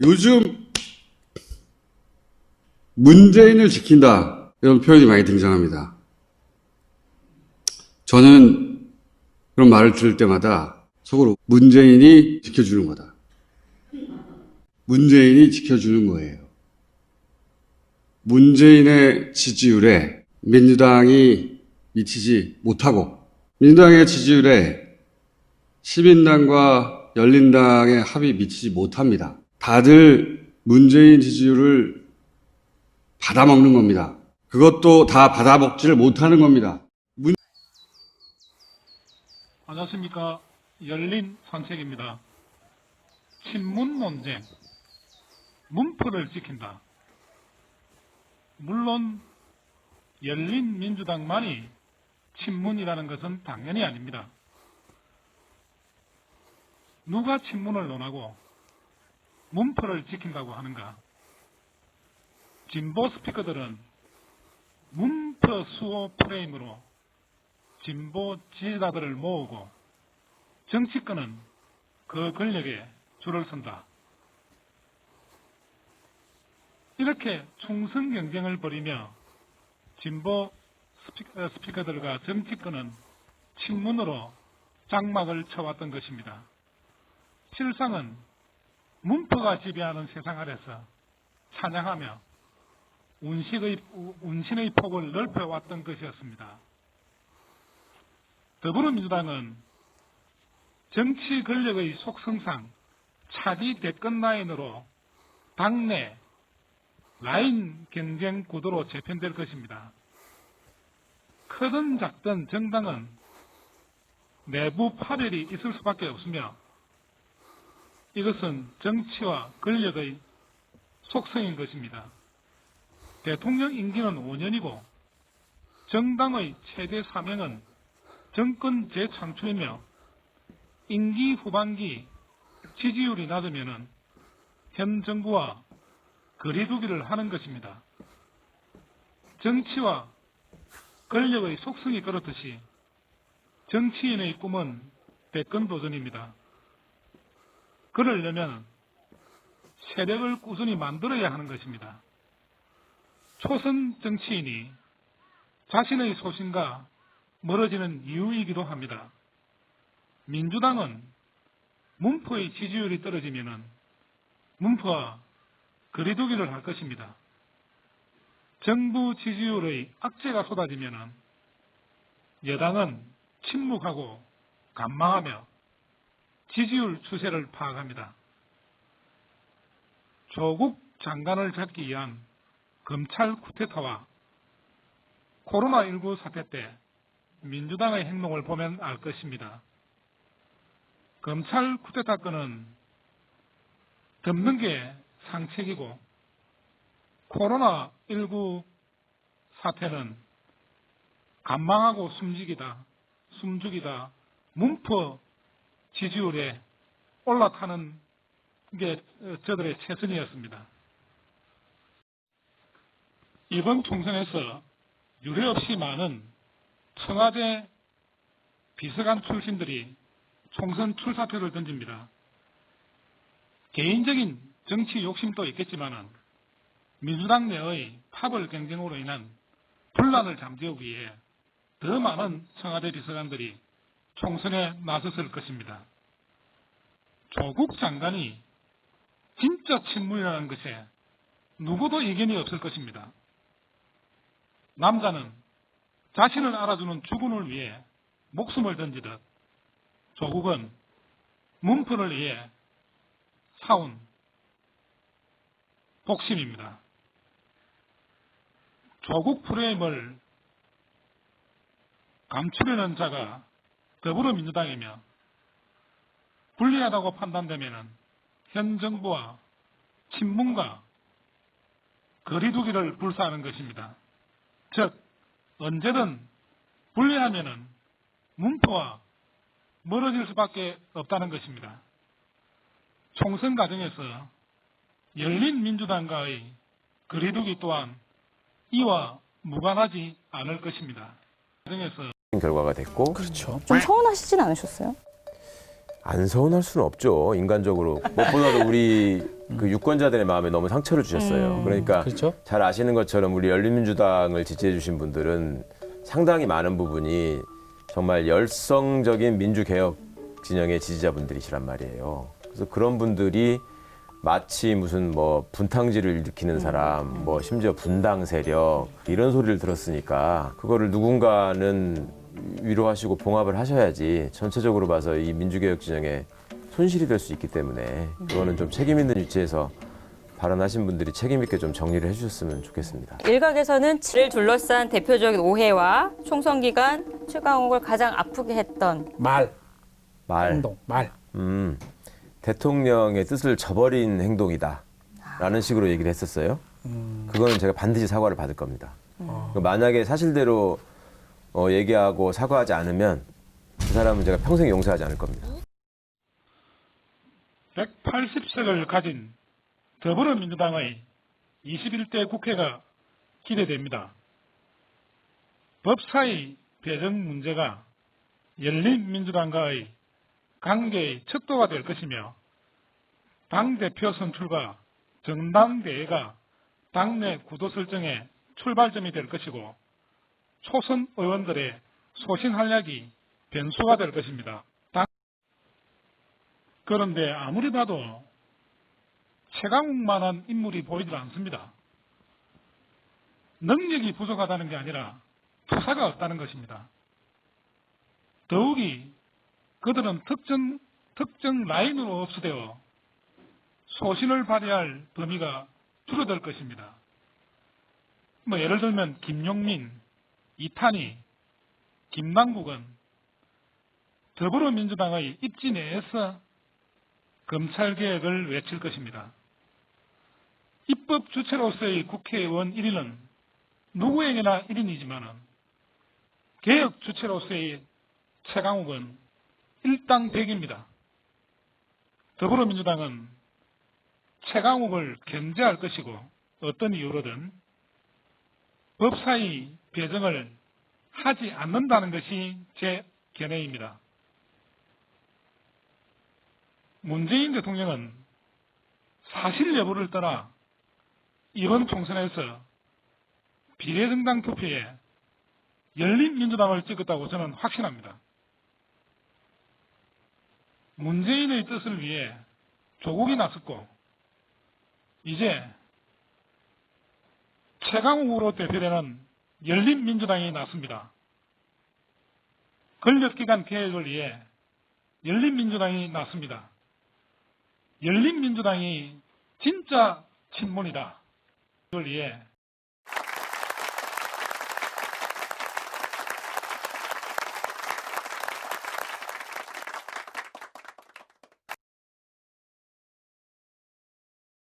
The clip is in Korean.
요즘 문재인을 지킨다 이런 표현이 많이 등장합니다. 저는 그런 말을 들을 때마다 속으로 문재인이 지켜주는 거다. 문재인이 지켜주는 거예요. 문재인의 지지율에 민주당이 미치지 못하고 민주당의 지지율에 시민당과 열린당의 합이 미치지 못합니다. 다들 문재인 지지율을 받아먹는 겁니다. 그것도 다 받아먹지를 못하는 겁니다. 안녕하십니까. 열린 산책입니다. 친문 논쟁, 문표를 지킨다. 물론 열린 민주당만이 친문이라는 것은 당연히 아닙니다. 누가 친문을 논하고 문표를 지킨다고 하는가? 진보 스피커들은 문표 수호 프레임으로 진보 지지자들을 모으고 정치권은 그 권력에 줄을 선다. 이렇게 총선 경쟁을 벌이며 진보 스피커들과 정치권은 친문으로 장막을 쳐왔던 것입니다. 실상은 문표가 지배하는 세상 아래서 찬양하며 운신의 폭을 넓혀왔던 것이었습니다. 더불어민주당은 정치 권력의 속성상 차기 대권 라인으로 당내 라인 경쟁 구도로 재편될 것입니다. 크든 작든 정당은 내부 파별이 있을 수밖에 없으며 이것은 정치와 권력의 속성인 것입니다. 대통령 임기는 5년이고 정당의 최대 사명은 정권 재창출이며 임기 후반기 지지율이 낮으면 현 정부와 거리두기를 하는 것입니다. 정치와 권력의 속성이 그렇듯이 정치인의 꿈은 대권 도전입니다. 그러려면 세력을 꾸준히 만들어야 하는 것입니다. 초선 정치인이 자신의 소신과 멀어지는 이유이기도 합니다. 민주당은 문표의 지지율이 떨어지면 문표와 거리두기를 할 것입니다. 정부 지지율의 악재가 쏟아지면 여당은 침묵하고 관망하며 지지율 추세를 파악합니다. 조국 장관을 잡기 위한 검찰 쿠데타와 코로나19 사태 때 민주당의 행동을 보면 알 것입니다. 검찰 쿠데타 건은 덮는 게 상책이고 코로나19 사태는 간망하고 숨죽이다 문표 지지율에 올라타는 게 저들의 최선이었습니다. 이번 총선에서 유례없이 많은 청와대 비서관 출신들이 총선 출사표를 던집니다. 개인적인 정치 욕심도 있겠지만 민주당 내의 파벌 경쟁으로 인한 분란을 잠재우기 위해 더 많은 청와대 비서관들이 총선에 나섰을 것입니다. 조국 장관이 진짜 친문이라는 것에 누구도 이견이 없을 것입니다. 남자는 자신을 알아주는 주군을 위해 목숨을 던지듯 조국은 문표를 위해 사온 복심입니다. 조국 프레임을 감추려는 자가 더불어민주당이며 불리하다고 판단되면 현 정부와 친문과 거리두기를 불사하는 것입니다. 즉 언제든 불리하면 문표와 멀어질 수밖에 없다는 것입니다. 총선 과정에서 열린 민주당과의 거리두기 또한 이와 무관하지 않을 것입니다. 과정에서 결과가 됐고. 그렇죠. 좀 서운하시진 않으셨어요? 안 서운할 수는 없죠. 인간적으로. 무엇보다도 우리 그 유권자들의 마음에 너무 상처를 주셨어요. 그러니까 그렇죠. 잘 아시는 것처럼 우리 열린민주당을 지지해 주신 분들은 상당히 많은 부분이 정말 열성적인 민주개혁 진영의 지지자분들이시란 말이에요. 그래서 그런 분들이 마치 무슨 뭐 분탕질을 일으키는 사람, 뭐 심지어 분당 세력 이런 소리를 들었으니까 그거를 누군가는 위로하시고 봉합을 하셔야지 전체적으로 봐서 이 민주개혁 진영에 손실이 될 수 있기 때문에 그거는 좀 책임 있는 위치에서 발언하신 분들이 책임 있게 좀 정리를 해주셨으면 좋겠습니다. 일각에서는 를 둘러싼 대표적인 오해와 총선 기간 최강욱을 가장 아프게 했던 말, 말, 행동, 말. 대통령의 뜻을 저버린 행동이다라는 식으로 얘기를 했었어요. 그거는 제가 반드시 사과를 받을 겁니다. 만약에 사실대로 얘기하고 사과하지 않으면 그 사람은 제가 평생 용서하지 않을 겁니다. 180석을 가진 더불어민주당의 21대 국회가 기대됩니다. 법사위 배정 문제가 열린민주당과의 관계의 척도가 될 것이며 당대표 선출과 전당대회가 당내 구도 설정의 출발점이 될 것이고 초선 의원들의 소신한략이 변수가 될 것입니다. 그런데 아무리 봐도 최강욱만한 인물이 보이질 않습니다. 능력이 부족하다는 게 아니라 투사가 없다는 것입니다. 더욱이 그들은 특정 라인으로 흡수되어 소신을 발휘할 범위가 줄어들 것입니다. 예를 들면 김용민, 이탄희, 김남국은 더불어민주당의 입지 내에서 검찰개혁을 외칠 것입니다. 입법 주체로서의 국회의원 1인은 누구에게나 1인이지만 개혁 주체로서의 최강욱은 일당백입니다. 더불어민주당은 최강욱을 견제할 것이고 어떤 이유로든 법사위 배정을 하지 않는다는 것이 제 견해입니다. 문재인 대통령은 사실 여부를 떠나 이번 총선에서 비례정당 투표에 열린민주당을 찍었다고 저는 확신합니다. 문재인의 뜻을 위해 조국이 나섰고 이제 최강욱으로 대표되는 열린민주당이 나섭니다. 권력기관 개혁을 위해 열린민주당이 나섭니다. 열린민주당이 진짜 친문이다. 이걸 위해